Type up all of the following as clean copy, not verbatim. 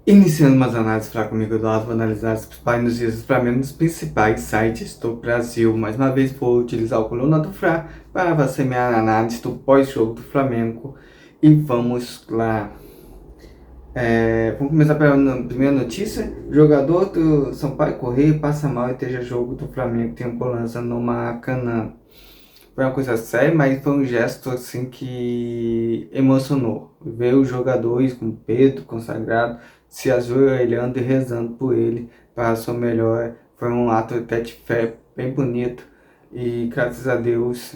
Iniciando umas análises para comigo do lado, vou analisar as principais notícias para mim nos principais sites do Brasil. Mais uma vez, vou utilizar o Coluna do Fla para fazer minha análise do pós-jogo do Flamengo. E vamos lá. Vamos começar pela primeira notícia. O jogador do Sampaio Corrêa passa mal e esteja jogo do Flamengo tem ambulância no Maracanã. Foi uma coisa séria, mas foi um gesto assim que emocionou. Ver os jogadores com Pedro consagrado se ajoelhando e rezando por ele para a sua melhora. Foi um ato até de fé bem bonito e graças a Deus,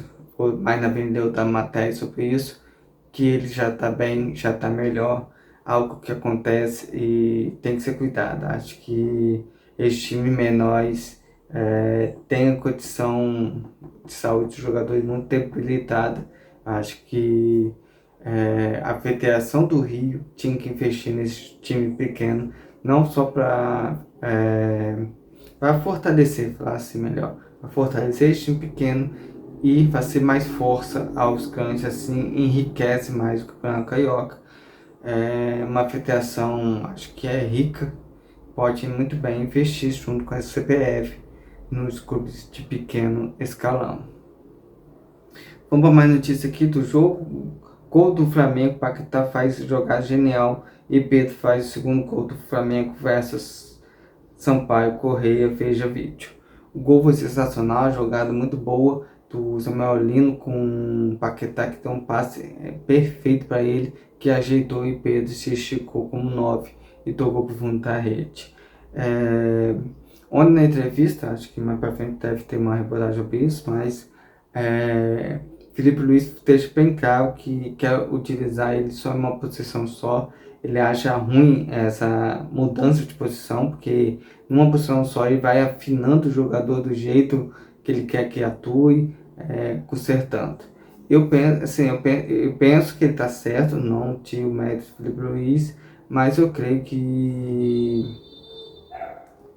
mais na frente deu da matéria sobre isso, que ele já está bem, já está melhor, algo que acontece e tem que ser cuidado. Acho que esses times menores têm a condição de saúde dos jogadores muito debilitada. Acho que a Federação do Rio tinha que investir nesse time pequeno, não só para fortalecer, falar assim melhor, para fortalecer esse time pequeno e fazer mais força aos cães, assim enriquece mais o campeonato carioca. É uma federação, acho que é rica, pode muito bem investir junto com a CBF nos clubes de pequeno escalão. Vamos para mais notícia aqui do jogo. Gol do Flamengo, Paquetá faz jogada genial e Pedro faz o segundo gol do Flamengo versus Sampaio Correia. Veja vídeo. O gol foi sensacional, jogada muito boa do Samuel Lino com o Paquetá, que deu um passe perfeito para ele, que ajeitou e Pedro se esticou como 9 e tocou para o fundo da rede. Ontem na entrevista, acho que mais para frente deve ter uma reportagem sobre isso, mas Felipe Luiz deixa bem claro que quer utilizar ele só em uma posição só. Ele acha ruim essa mudança de posição, porque numa posição só ele vai afinando o jogador do jeito que ele quer que atue, consertando. Eu penso que ele está certo, não tiro o mérito do Felipe Luiz, mas eu creio que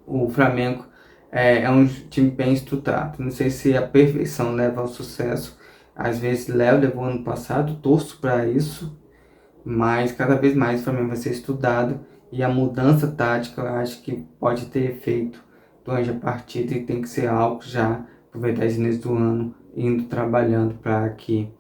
o Flamengo é um time bem estudado. Não sei se a perfeição leva ao sucesso. Às vezes levou ano passado, torço para isso, mas cada vez mais o Flamengo vai ser estudado e a mudança tática eu acho que pode ter efeito durante a partida e tem que ser algo já aproveitar esse início do ano, indo trabalhando para que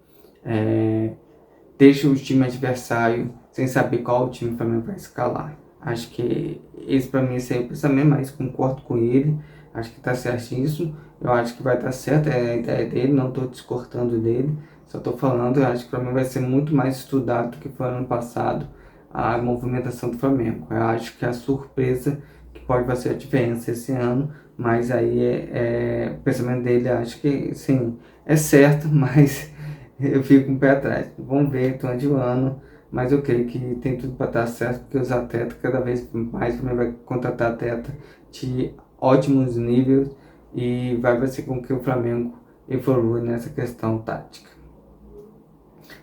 deixe o time adversário sem saber qual time o Flamengo vai escalar. Acho que esse para mim é o pensamento, mas concordo com ele. Acho que está certíssimo. Eu acho que vai dar certo, é a ideia dele, não estou descortando dele. Só estou falando, eu acho que para mim vai ser muito mais estudado do que foi ano passado a movimentação do Flamengo. Eu acho que é a surpresa que pode fazer a diferença esse ano, mas aí o pensamento dele, acho que sim, é certo, mas eu fico com o pé atrás. Vamos ver durante o ano, mas eu creio que tem tudo para dar certo, porque os atletas cada vez mais também vai contratar atleta de ótimos níveis e vai fazer com que o Flamengo evolua nessa questão tática.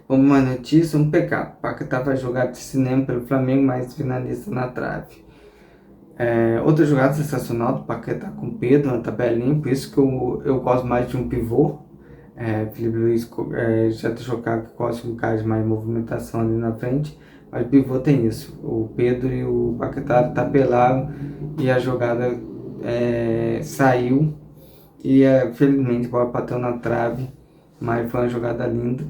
Uma notícia, um pecado. Paquetá vai jogar de cinema pelo Flamengo, mas finaliza na trave. Outra jogada sensacional do Paquetá com Pedro na tabelinha, por isso que eu gosto mais de um pivô. Felipe Luiz já deixou claro que gosta de um cara de mais movimentação ali na frente, mas o pivô tem isso. O Pedro e o Paquetá tabelaram e a jogada saiu e felizmente a bola bateu na trave, mas foi uma jogada linda.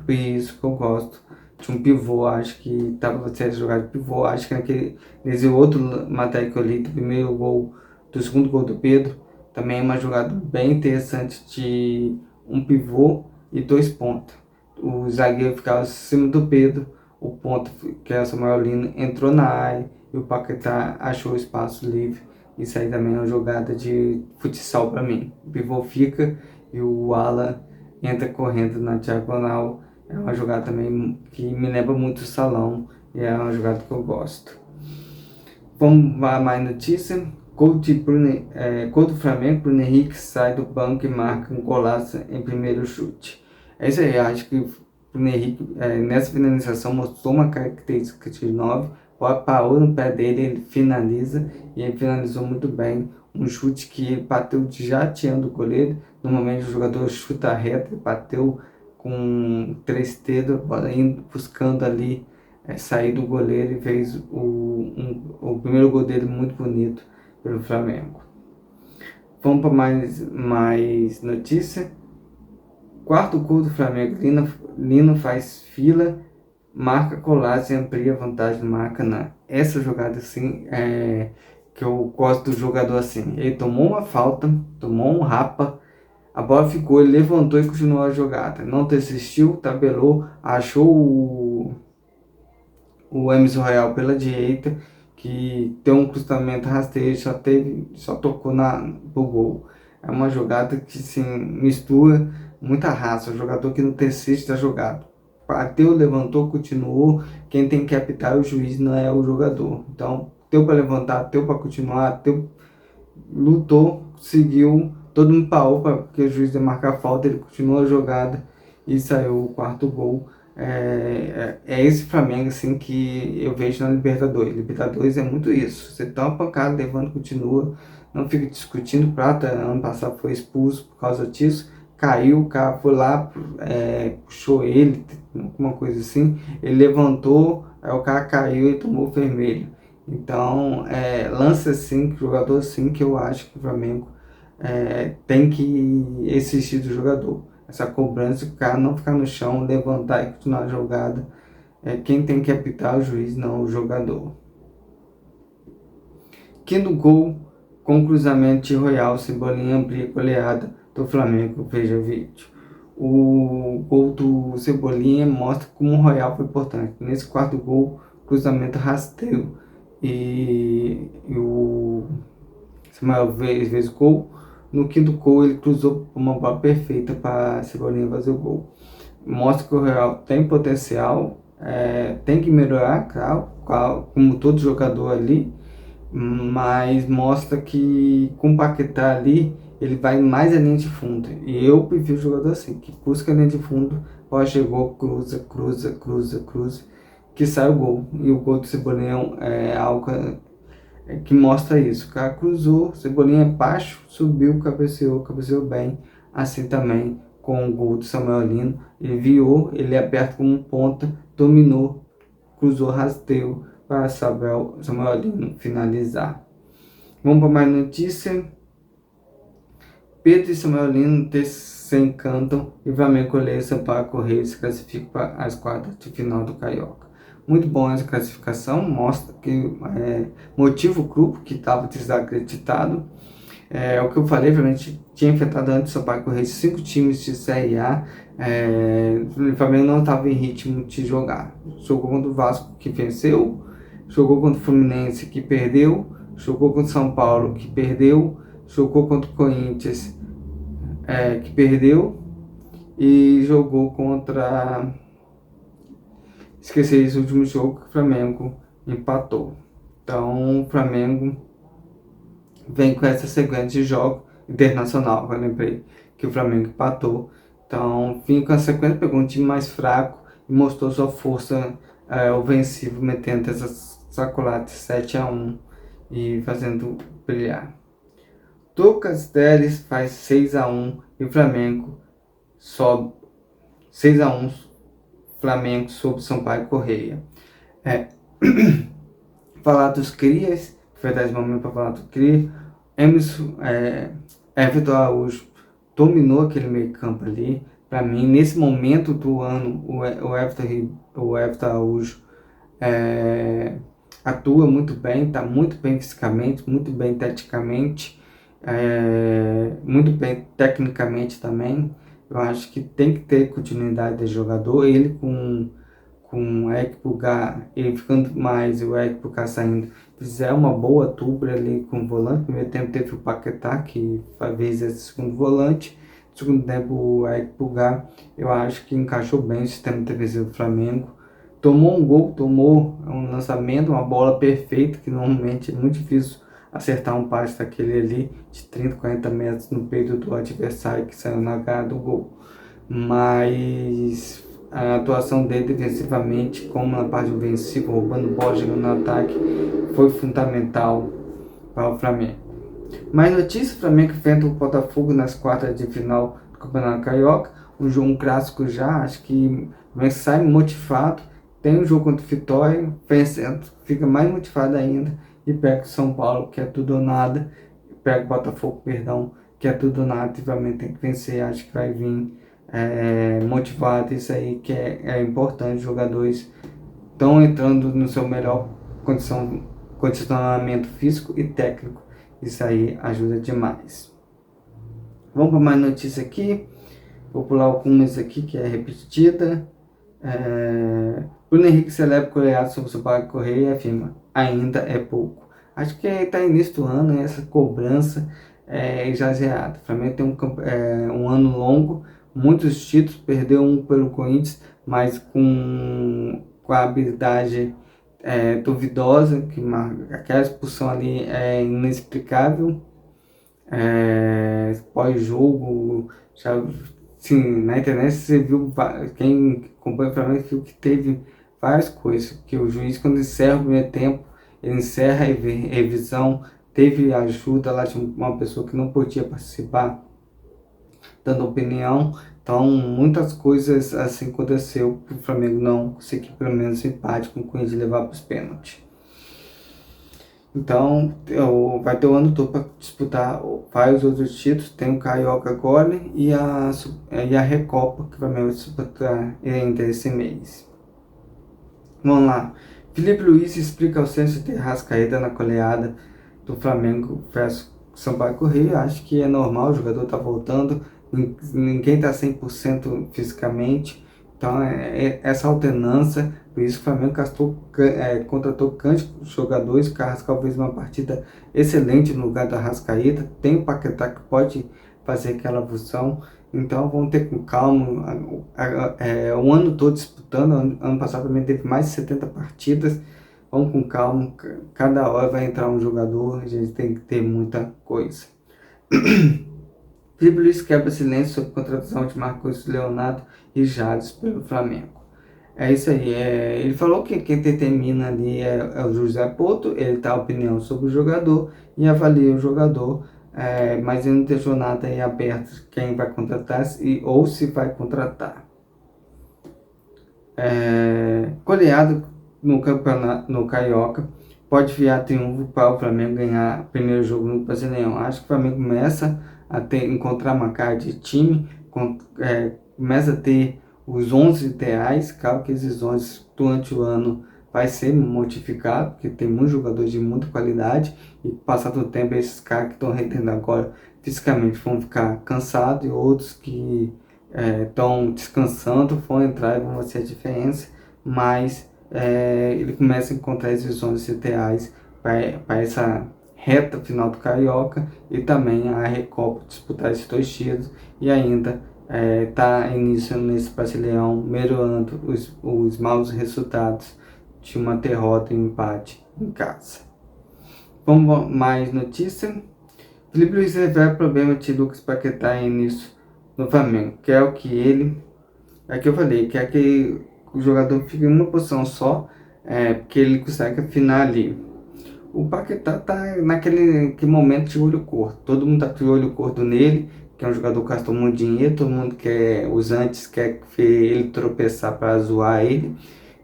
Por isso que eu gosto de um pivô, acho que tava sendo jogado de pivô, acho que nesse outro matéria que eu li, do primeiro gol, do segundo gol do Pedro, também é uma jogada bem interessante de um pivô e dois pontas. O zagueiro ficava acima do Pedro, o ponto, que é o Samuel Lino, entrou na área e o Paquetá achou o espaço livre. Isso aí também é uma jogada de futsal para mim. O pivô fica e o ala entra correndo na diagonal. É uma jogada também que me lembra muito o salão e é uma jogada que eu gosto. Vamos para mais notícia. Gol do Flamengo, Bruno Henrique sai do banco e marca um golaço em primeiro chute. É isso aí, acho que o Bruno Henrique nessa finalização mostrou uma característica de 9, parou no pé dele, ele finaliza e ele finalizou muito bem. Um chute que ele bateu jateando o goleiro. Normalmente o jogador chuta reto, ele bateu com 3 dedos, indo buscando ali sair do goleiro e fez o primeiro gol dele muito bonito pelo Flamengo. Vamos para mais notícia. Quarto gol do Flamengo, Lino faz fila, marca Collazo e amplia a vantagem do Maracanã. Essa jogada assim, que eu gosto do jogador assim. Ele tomou uma falta, tomou um rapa, a bola ficou, ele levantou e continuou a jogada. Não desistiu, tabelou, achou o Emerson Royal pela direita, que deu um cruzamento rasteiro, só tocou pro gol. É uma jogada que assim, mistura muita raça, o jogador que não desiste da jogada. Bateu, levantou, continuou. Quem tem que apitar é o juiz, não é o jogador. Então, deu para levantar, deu para continuar, lutou, seguiu, todo mundo parou porque o juiz ia marcar falta, ele continuou a jogada e saiu o quarto gol. É esse Flamengo assim que eu vejo na Libertadores. Libertadores é muito isso. Você toma uma pancada, levanta, continua, não fica discutindo. Prata ano passado foi expulso por causa disso. Caiu, o cara foi lá, puxou ele, alguma coisa assim. Ele levantou, aí o cara caiu e tomou vermelho. Então, lance assim, jogador assim, que eu acho que o Flamengo tem que exigir do jogador. Essa cobrança, o cara não ficar no chão, levantar e continuar a jogada. Quem tem que apitar é o juiz, não o jogador. Quinto gol, com cruzamento de Royal, Cebolinha amplia goleada do Flamengo, veja o vídeo. O gol do Cebolinha mostra como o Royal foi importante. Nesse quarto gol, cruzamento rasteiro e o Samuel fez o gol. No quinto gol, ele cruzou uma bola perfeita para Cebolinha fazer o gol. Mostra que o Real tem potencial, tem que melhorar, claro, como todo jogador ali, mas mostra que com o Paquetá ali, ele vai mais a linha de fundo. E eu prefiro jogador assim, que busca a linha de fundo, pode chegou, cruza, que sai o gol. E o gol do Cebolinha é algo que mostra isso. O cara cruzou, Cebolinha baixo, subiu, cabeceou bem. Assim também com o gol do Samuel Lino. Ele viou, ele é aberto como ponta, dominou, cruzou, rasteio para Samuel Lino finalizar. Vamos para mais notícia. Pedro e Samuel Lino se encantam e o Flamengo goleia Sampaio Corrêa e se classifica para as quartas de final do Carioca. Muito bom essa classificação, mostra que motiva o grupo que estava desacreditado. O que eu falei, a gente tinha enfrentado antes o Sampaio Corrêa 5 times de Série A. O Flamengo não estava em ritmo de jogar. Jogou contra o Vasco, que venceu, jogou contra o Fluminense, que perdeu, jogou contra o São Paulo, que perdeu, jogou contra o Corinthians, que perdeu, e jogou contra... Esqueci esse último jogo que o Flamengo empatou. Então o Flamengo vem com essa sequência de jogos internacional. Eu lembrei que o Flamengo empatou. Então vem com a sequência, pegou um time mais fraco e mostrou sua força ofensiva, metendo essas sacoladas 7-1 e fazendo brilhar. Lucas Teles faz 6-1 e o Flamengo sobe 6-1. Flamengo sobre Sampaio Corrêa. Falar dos crias, verdade, momento para falar do cria. Everton Araújo dominou aquele meio campo ali. Para mim, nesse momento do ano, o Everton Araújo atua muito bem, está muito bem fisicamente, muito bem taticamente, muito bem tecnicamente também. Eu acho que tem que ter continuidade de jogador. Ele com o Eric Pulgar, ele ficando mais, o Eric Pulgar saindo, fizer uma boa dupla ali com o volante. No primeiro tempo teve o Paquetá, que fez esse segundo volante. No segundo tempo o Eric Pulgar, eu acho que encaixou bem o sistema defensivo do Flamengo. Tomou um gol, tomou um lançamento, uma bola perfeita, que normalmente é muito difícil acertar um passe daquele ali de 30, 40 metros no peito do adversário que saiu na cara do gol. Mas a atuação dele defensivamente, como na parte ofensiva, roubando bola, jogando no ataque, foi fundamental para o Flamengo. Mais notícias: o Flamengo enfrenta o Botafogo nas quartas de final do Campeonato Carioca. Um clássico já, acho que vai sair motivado tem um jogo contra o Vitória, vencendo, fica mais motivado ainda, e pega o São Paulo, que é tudo ou nada, pega o Botafogo, perdão, que é tudo ou nada, e também tem que vencer, acho que vai vir motivado, isso aí que é importante, os jogadores estão entrando no seu melhor condicionamento físico e técnico, isso aí ajuda demais. Vamos para mais notícia aqui, vou pular algumas aqui que é repetida. Bruno Henrique celebra o goleado sobre o Sampaio Correia e afirma, ainda é pouco. Acho que está início do ano, essa cobrança é exagerada. O Flamengo tem um ano longo, muitos títulos, perdeu um pelo Corinthians, mas com a habilidade duvidosa, aquela expulsão ali é inexplicável. Pós-jogo, já, sim, na internet você viu, quem acompanha o Flamengo viu que teve várias coisas, que o juiz quando encerra o primeiro tempo, ele encerra a revisão, teve ajuda lá de uma pessoa que não podia participar, dando opinião, então muitas coisas assim aconteceu para o Flamengo não conseguir pelo menos empate com o Corinthians levar para os pênaltis. Então, vai ter o ano todo para disputar vários outros títulos. Tem o Carioca agora e a Recopa, que vai disputar ainda esse mês. Vamos lá. Felipe Luiz explica a ausência de Arrascaeta na goleada do Flamengo versus Sampaio Corrêa. Acho que é normal, o jogador tá voltando, ninguém tá 100% fisicamente. Então, essa alternância, por isso que o Flamengo contratou grandes jogadores. O Carrascal fez uma partida excelente no lugar do Arrascaeta. Tem o Paquetá que pode fazer aquela função. Então vamos ter com calma, o ano todo disputando. Ano passado também teve mais de 70 partidas. Vamos com calma, cada hora vai entrar um jogador, a gente tem que ter muita coisa. Felipe Luiz quebra silêncio sobre a contratação de Marcos Leonardo e Jales pelo Flamengo. É isso aí, ele falou que quem determina ali é o José Porto, ele dá opinião sobre o jogador e avalia o jogador, mas ele não deixou nada aí aberto quem vai contratar ou se vai contratar. Goleado no campeonato, no Carioca, pode virar triunfo para o Flamengo ganhar o primeiro jogo no Brasileirão. Acho que o Flamengo começa a encontrar uma cara de time, começa a ter os 11 ideais, claro que esses 11 durante o ano vai ser modificado, porque tem muitos jogadores de muita qualidade, e passado o tempo esses caras que estão rendendo agora fisicamente vão ficar cansados, e outros que estão descansando vão entrar e vão fazer a diferença, mas ele começa a encontrar esses 11 ideais para essa reta final do Carioca e também a Recopa, disputar esses dois títulos e ainda tá iniciando nesse Brasileirão, melhorando os maus resultados de uma derrota e um empate em casa. Vamos mais notícia. Felipe Luiz revela problema de Lucas Paquetá início no Flamengo, que é o que ele, é que eu falei, que é que o jogador fica em uma posição só, porque ele consegue afinar ali. O Paquetá tá naquele momento de olho curto, todo mundo tá de olho curto nele, que é um jogador que gastou muito dinheiro, todo mundo quer, os antes quer ver ele tropeçar para zoar ele.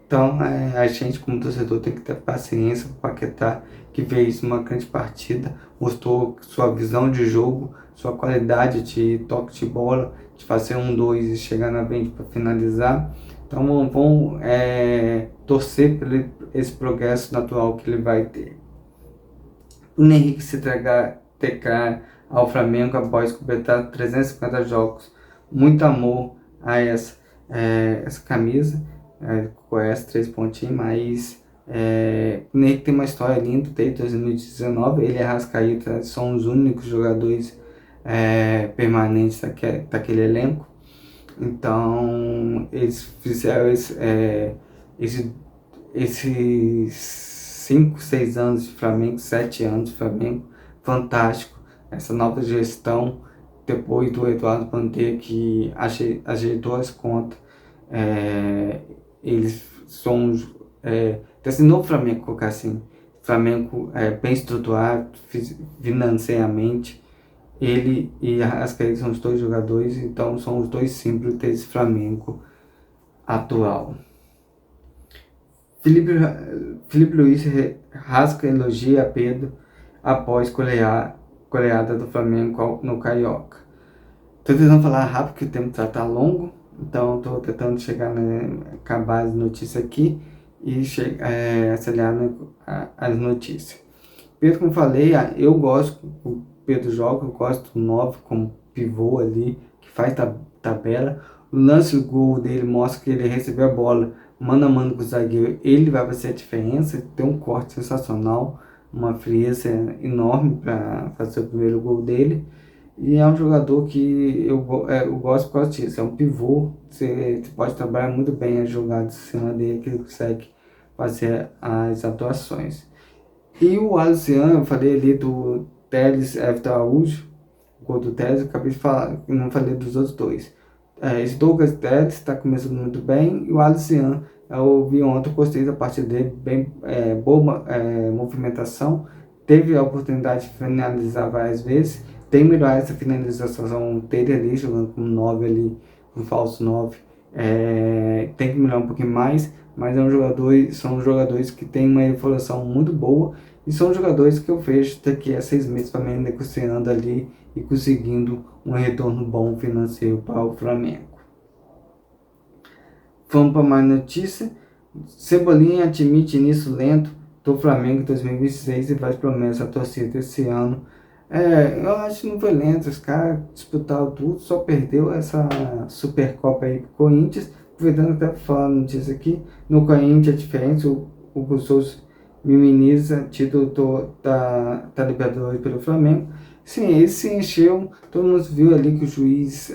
Então a gente como torcedor tem que ter paciência com o Paquetá, que fez uma grande partida, mostrou sua visão de jogo, sua qualidade de toque de bola, de fazer 1-2 e chegar na frente para finalizar. Então vamos torcer por esse progresso natural que ele vai ter. O Henrique se declara ao Flamengo após completar 350 jogos. Muito amor a essa camisa, com essa 3 pontinhos, mas o Henrique tem uma história linda desde 2019. Ele e Arrascaeta são os únicos jogadores permanentes daquele elenco. Então eles fizeram esses 5, 6 anos de Flamengo, 7 anos de Flamengo, fantástico. Essa nova gestão, depois do Eduardo Bandeira, que ajeitou as contas, eles são desse novo Flamengo, colocar assim, Flamengo bem estruturado financeiramente. Ele e Arrascaeta são os dois jogadores, então são os dois símbolos desse Flamengo atual. Felipe, Felipe Luiz rasga elogia a Pedro após goleada do Flamengo no Carioca. Tô tentando falar rápido que o tempo tá longo, então tô tentando chegar, acabar as notícias aqui e acelerar as notícias. Pedro, como falei, eu gosto, o Pedro joga, eu gosto do 9 como pivô ali, que faz tabela. O lance do gol dele mostra que ele recebeu a bola mano a mano com o zagueiro, ele vai fazer a diferença, tem um corte sensacional, uma frieza enorme para fazer o primeiro gol dele. E é um jogador que eu gosto por causa disso, é um pivô, você pode trabalhar muito bem as jogadas em cima dele, que ele consegue fazer as atuações. E o Alisson, eu falei ali do Telles Everton Araújo, o gol do Telles, eu acabei de falar, não falei dos outros dois. Esse Douglas Telles está começando muito bem, e o Alisson, eu vi ontem, eu gostei da partida dele, bem, boa movimentação, teve a oportunidade de finalizar várias vezes, tem melhorado essa finalização dele ali, jogando com 9 ali, um falso 9, tem que melhorar um pouquinho mais, mas são jogadores que têm uma evolução muito boa, e são jogadores que eu vejo daqui a 6 meses também negociando ali e conseguindo um retorno bom financeiro para o Flamengo. Vamos para mais notícia. Cebolinha admite início lento do Flamengo em 2026 e faz promessa à torcida esse ano. Eu acho que não foi lento, os caras disputaram tudo, só perdeu essa Supercopa aí pro Corinthians. Aproveitando até para falar a notícia aqui, no Corinthians é diferente, o Gustavo minimiza título da Libertadores pelo Flamengo. Sim, ele se encheu, todo mundo viu ali que o juiz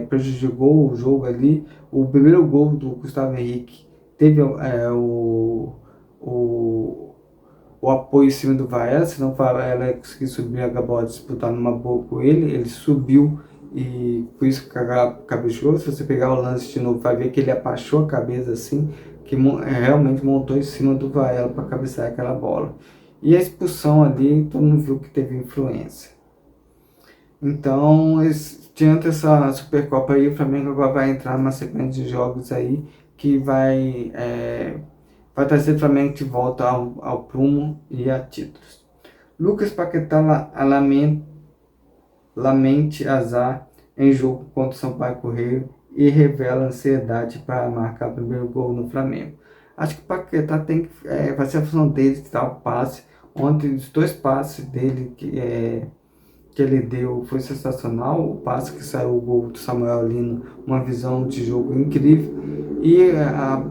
prejudicou o jogo ali. O primeiro gol do Gustavo Henrique teve o apoio em cima do Varela, senão o Varela conseguiu subir a bola, disputar numa boa com ele subiu e por isso que cabeceou. Se você pegar o lance de novo, vai ver que ele abaixou a cabeça assim, que realmente montou em cima do Varela para cabecear aquela bola. E a expulsão ali, todo mundo viu que teve influência. Então, diante dessa Supercopa aí, o Flamengo agora vai entrar numa sequência de jogos aí que vai trazer o Flamengo de volta ao prumo e a títulos. Lucas Paquetá lamente azar em jogo contra o Sampaio Corrêa e revela ansiedade para marcar o primeiro gol no Flamengo. Acho que o Paquetá tem que fazer a função dele, que dá o passe. Ontem, os 2 passes dele que ele deu foi sensacional. O passe que saiu o gol do Samuel Lino, uma visão de jogo incrível. E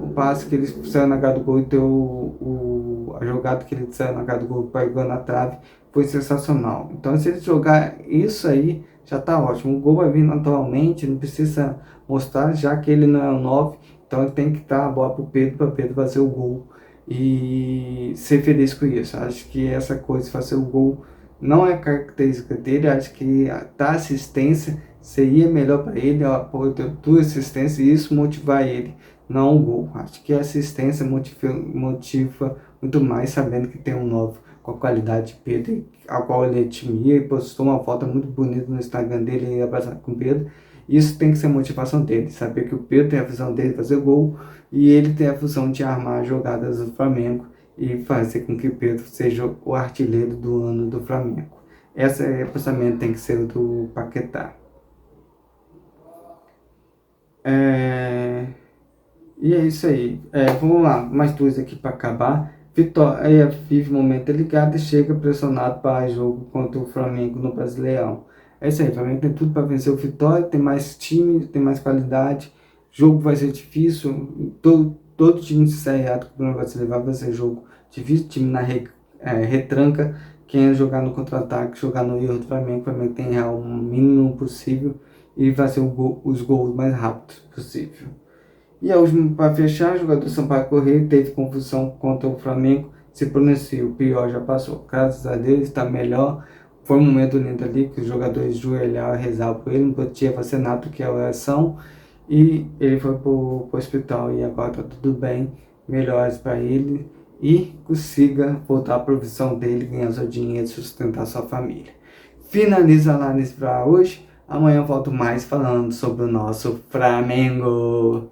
o passe que ele saiu na cara do gol e deu a jogada que ele saiu na cara do gol pegou na trave foi sensacional. Então, se ele jogar isso aí, já tá ótimo. O gol vai vir naturalmente, não precisa mostrar, já que ele não é o 9. Então, ele tem que dar a bola pro Pedro, para Pedro fazer o gol e ser feliz com isso. Acho que essa coisa de fazer o gol não é característica dele. Acho que dar assistência seria melhor para ele, ter tua assistência e isso motivar ele, não o gol. Acho que a assistência motiva muito mais, sabendo que tem um novo com a qualidade de Pedro, a qual ele admira, e postou uma foto muito bonita no Instagram dele, abraçado com o Pedro. Isso tem que ser a motivação dele, saber que o Pedro tem a visão dele de fazer gol e ele tem a função de armar jogadas do Flamengo e fazer com que o Pedro seja o artilheiro do ano do Flamengo. Esse pensamento tem que ser o do Paquetá. E é isso aí. Vamos lá, mais 2 aqui para acabar. Vitória vive momento delicado e chega pressionado para jogo contra o Flamengo no Brasileirão. É isso aí, o Flamengo tem tudo para vencer o Vitória, tem mais time, tem mais qualidade. O jogo vai ser difícil. Todo time de Série A que o vai se levar vai ser jogo difícil. Time na retranca, quem é jogar no contra-ataque, jogar no erro do Flamengo, o Flamengo tem o mínimo possível e vai ser os gols mais rápidos possível. E a última, para fechar, o jogador Sampaio Corrêa teve confusão contra o Flamengo, se pronunciou, o pior já passou. Graças a Deus está melhor. Foi um momento lindo ali que os jogadores joelharam e rezaram por ele, não podia fazer nada que é a oração. E ele foi para o hospital e agora está tudo bem, melhoras para ele e consiga voltar à profissão dele, ganhar seu dinheiro e sustentar sua família. Finaliza lá nesse para hoje. Amanhã eu volto mais falando sobre o nosso Flamengo.